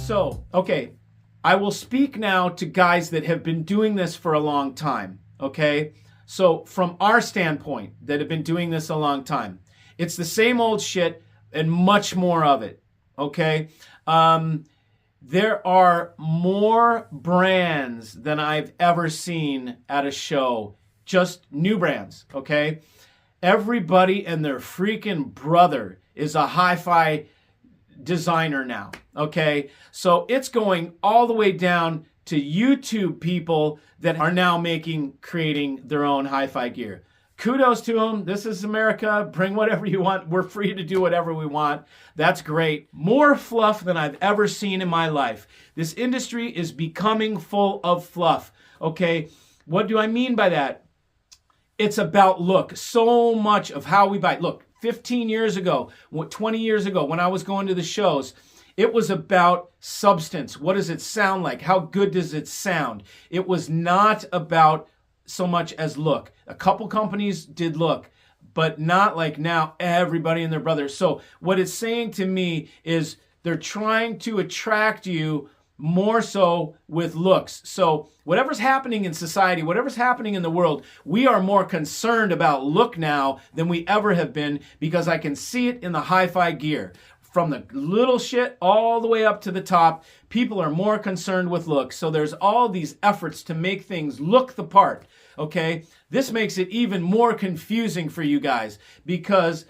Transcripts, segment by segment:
So, okay, I will speak now to guys that have been doing this for a long time, okay? So from our standpoint that have been doing this a long time, it's the same old shit and much more of it, okay? There are more brands than I've ever seen at a show, just new brands, okay? Everybody and their freaking brother is a hi-fi designer now, okay? So it's going all the way down to YouTube people that are now creating their own hi-fi gear. Kudos to them. This is America. Bring whatever you want. We're free to do whatever we want. That's great. More fluff than I've ever seen in my life. This industry is becoming full of fluff, okay? What do I mean by that? It's about look. So much of how we buy. Look, 15 years ago, 20 years ago, when I was going to the shows, it was about substance. What does it sound like? How good does it sound? It was not about so much as look. A couple companies did look, but not like now everybody and their brother. So what it's saying to me is they're trying to attract you more so with looks. So whatever's happening in society, whatever's happening in the world, we are more concerned about look now than we ever have been, because I can see it in the hi-fi gear. From the little shit all the way up to the top, people are more concerned with looks. So there's all these efforts to make things look the part, okay? This makes it even more confusing for you guys because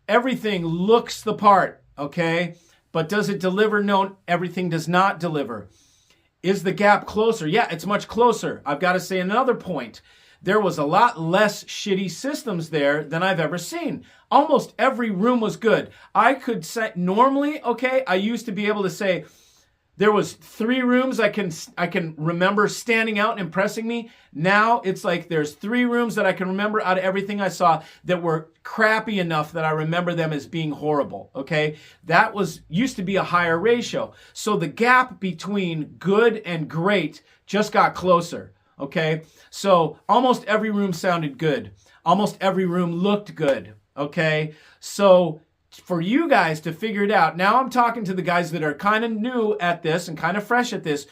everything looks the part, okay? But does it deliver? No, everything does not deliver. Is the gap closer? Yeah, it's much closer. I've got to say another point. There was a lot less shitty systems there than I've ever seen. Almost every room was good. I could say, normally, okay, I used to be able to say, there was 3 rooms I can remember standing out and impressing me. Now it's like there's 3 rooms that I can remember out of everything I saw that were crappy enough that I remember them as being horrible, okay? That used to be a higher ratio. So the gap between good and great just got closer, okay? So almost every room sounded good. Almost every room looked good, okay? So for you guys to figure it out, now I'm talking to the guys that are kind of new at this and kind of fresh at this.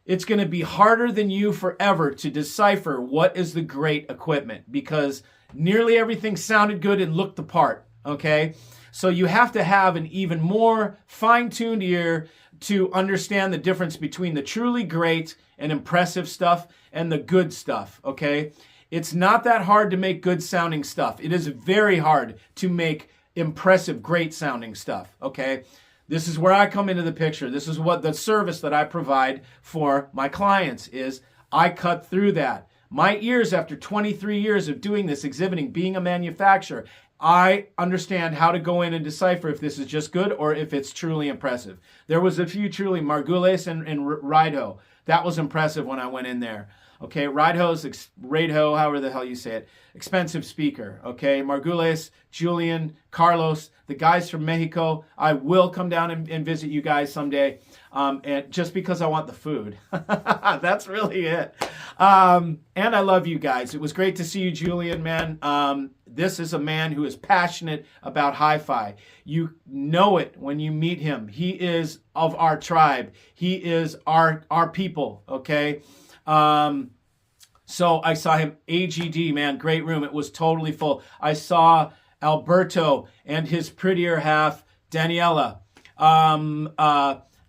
It's going to be harder than you forever to decipher what is the great equipment, because nearly everything sounded good and looked the part, okay? So you have to have an even more fine-tuned ear to understand the difference between the truly great and impressive stuff and the good stuff, okay? It's not that hard to make good sounding stuff. It is very hard to make impressive, great sounding stuff, okay? This is where I come into the picture. This is what the service that I provide for my clients is. I cut through that. My ears, after 23 years of doing this, exhibiting, being a manufacturer, I understand how to go in and decipher if this is just good or if it's truly impressive. There was a few truly Margules and Rideho. That was impressive when I went in there. Okay, Radeho, however the hell you say it, expensive speaker. Okay, Margules, Julian, Carlos, the guys from Mexico. I will come down and visit you guys someday, and just because I want the food. That's really it. And I love you guys. It was great to see you, Julian, man. This is a man who is passionate about hi-fi. You know it when you meet him. He is of our tribe. He is our people, okay? So I saw him, AGD, man, great room. It was totally full. I saw Alberto and his prettier half, Daniela.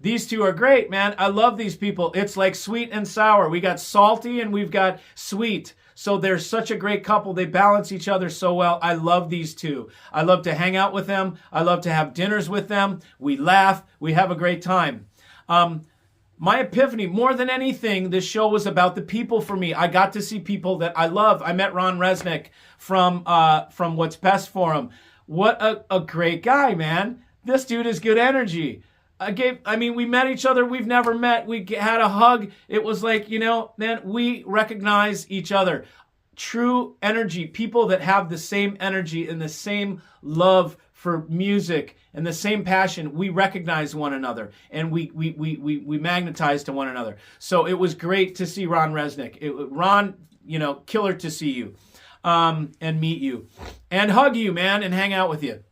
These two are great, man. I love these people. It's like sweet and sour. We got salty and we've got sweet. So they're such a great couple. They balance each other so well. I love these two. I love to hang out with them. I love to have dinners with them. We laugh. We have a great time. My epiphany, more than anything, this show was about the people for me. I got to see people that I love. I met Ron Resnick from What's Best for Him. What a great guy, man. This dude is good energy. We met each other. We've never met. We had a hug. It was like, man, we recognize each other. True energy. People that have the same energy and the same love for music and the same passion, we recognize one another and we magnetize to one another. So it was great to see Ron Resnick. Ron, killer to see you and meet you and hug you, man, and hang out with you.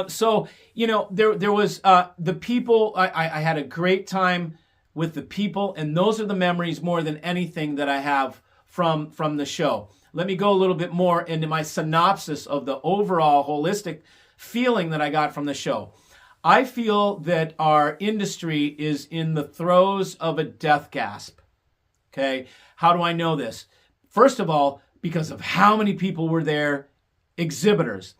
So, there was the people. I had a great time with the people, and those are the memories more than anything that I have from the show. Let me go a little bit more into my synopsis of the overall holistic feeling that I got from the show. I feel that our industry is in the throes of a death gasp. Okay, how do I know this? First of all, because of how many people were there, exhibitors,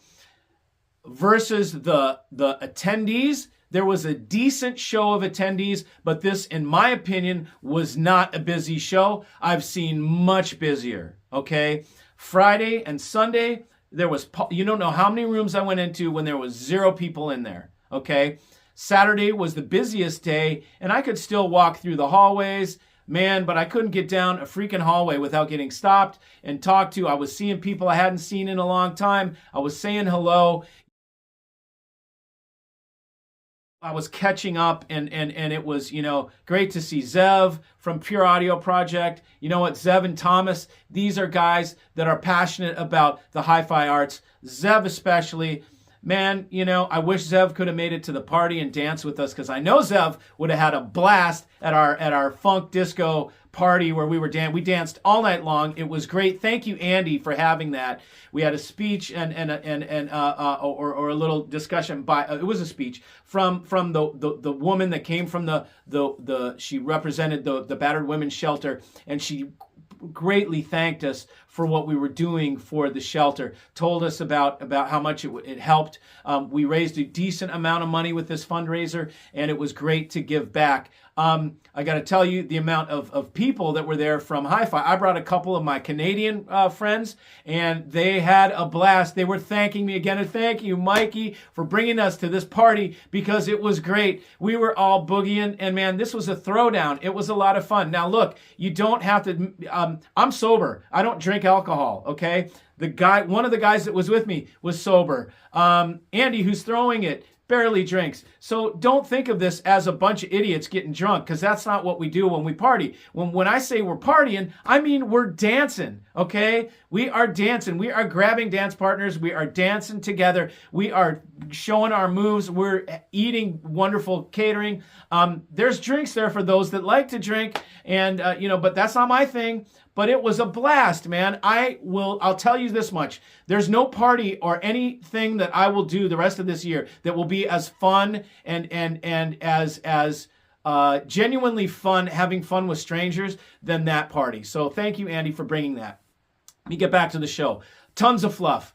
versus the attendees. There was a decent show of attendees, but this, in my opinion, was not a busy show. I've seen much busier, okay? Friday and Sunday, there was, you don't know how many rooms I went into when there was 0 people in there, okay? Saturday was the busiest day, and I could still walk through the hallways, man, but I couldn't get down a freaking hallway without getting stopped and talked to. I was seeing people I hadn't seen in a long time. I was saying hello. I was catching up, and it was, great to see Zev from Pure Audio Project. You know what, Zev and Thomas, these are guys that are passionate about the hi-fi arts. Zev especially. Man, I wish Zev could have made it to the party and danced with us, because I know Zev would have had a blast at our funk disco party where we danced all night long. It was great. Thank you, Andy, for having that. We had a speech or a little discussion by it was a speech from the woman that came from she represented the battered women's shelter, and she greatly thanked us for what we were doing for the shelter, told us about how much it helped. We raised a decent amount of money with this fundraiser, and it was great to give back. I got to tell you, the amount of people that were there from Hi-Fi. I brought a couple of my Canadian friends, and they had a blast. They were thanking me again, and thank you, Mikey, for bringing us to this party, because it was great. We were all boogieing, and man, this was a throwdown. It was a lot of fun. Now, look, you don't have to. I'm sober. I don't drink alcohol. Okay, one of the guys that was with me was sober. Andy, who's throwing it, barely drinks. So don't think of this as a bunch of idiots getting drunk, because that's not what we do when we party. When I say we're partying, I mean we're dancing, okay? We are dancing. We are grabbing dance partners. We are dancing together. We are showing our moves. We're eating wonderful catering. There's drinks there for those that like to drink, and but that's not my thing. But it was a blast, man. I'll tell you this much. There's no party or anything that I will do the rest of this year that will be as fun and as genuinely fun, having fun with strangers, than that party. So thank you, Andy, for bringing that. Let me get back to the show. Tons of fluff.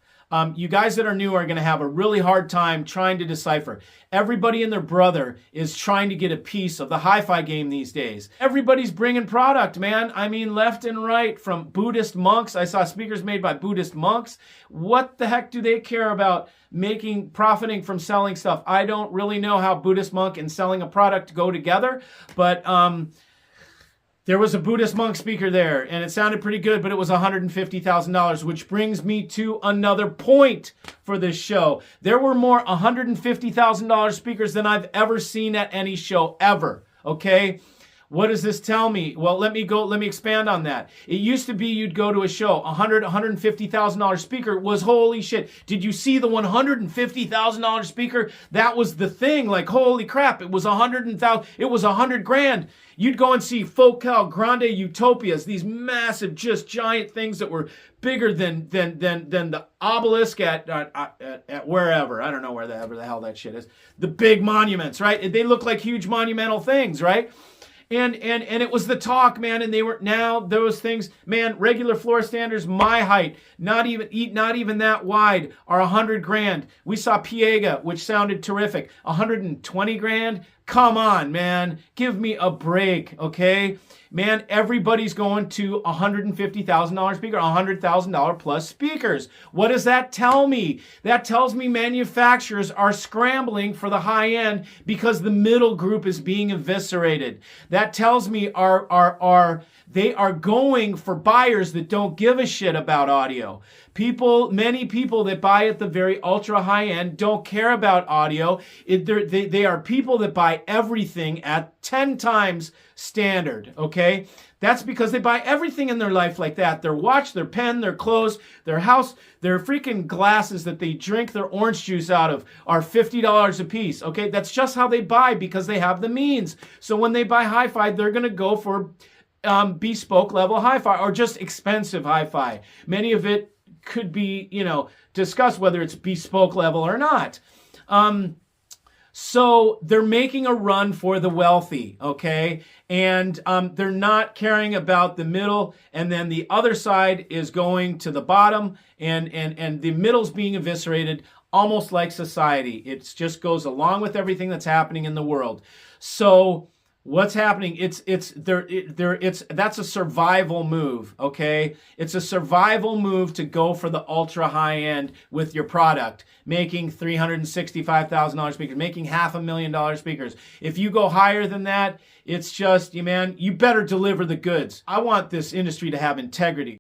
You guys that are new are going to have a really hard time trying to decipher. Everybody and their brother is trying to get a piece of the hi-fi game these days. Everybody's bringing product, man. I mean, left and right, from Buddhist monks. I saw speakers made by Buddhist monks. What the heck do they care about profiting from selling stuff? I don't really know how Buddhist monk and selling a product go together, but there was a Buddhist monk speaker there, and it sounded pretty good, but it was $150,000, which brings me to another point for this show. There were more $150,000 speakers than I've ever seen at any show, ever, okay? What does this tell me? Well, let me expand on that. It used to be you'd go to a show, $150,000 speaker was holy shit. Did you see the $150,000 speaker? That was the thing, like holy crap, it was $100,000. You'd go and see Focal Grande Utopias, these massive, just giant things that were bigger than the obelisk at wherever. I don't know wherever the hell that shit is. The big monuments, right? They look like huge monumental things, right? And it was the talk, man, and they were, now those things, man, regular floor standers, my height, not even that wide, are $100,000. We saw Piega, which sounded terrific, $120,000. Come on, man, give me a break, okay? Man, everybody's going to $150,000 speaker, $100,000 plus speakers. What does that tell me? That tells me manufacturers are scrambling for the high end because the middle group is being eviscerated. That tells me they are going for buyers that don't give a shit about audio. Many people that buy at the very ultra high end don't care about audio. They are people that buy everything at 10 times standard, okay? That's because they buy everything in their life like that. Their watch, their pen, their clothes, their house, their freaking glasses that they drink their orange juice out of are $50 a piece. Okay, that's just how they buy because they have the means. So when they buy hi-fi, they're going to go for bespoke level hi-fi or just expensive hi-fi. Many of it could be, discussed whether it's bespoke level or not. So they're making a run for the wealthy, okay? And they're not caring about the middle, and then the other side is going to the bottom, and the middle's being eviscerated, almost like society. It just goes along with everything that's happening in the world. So what's happening? That's a survival move, okay? It's a survival move to go for the ultra high end with your product, making $365,000 speakers, making $500,000 speakers. If you go higher than that, it's just, man, you better deliver the goods. I want this industry to have integrity.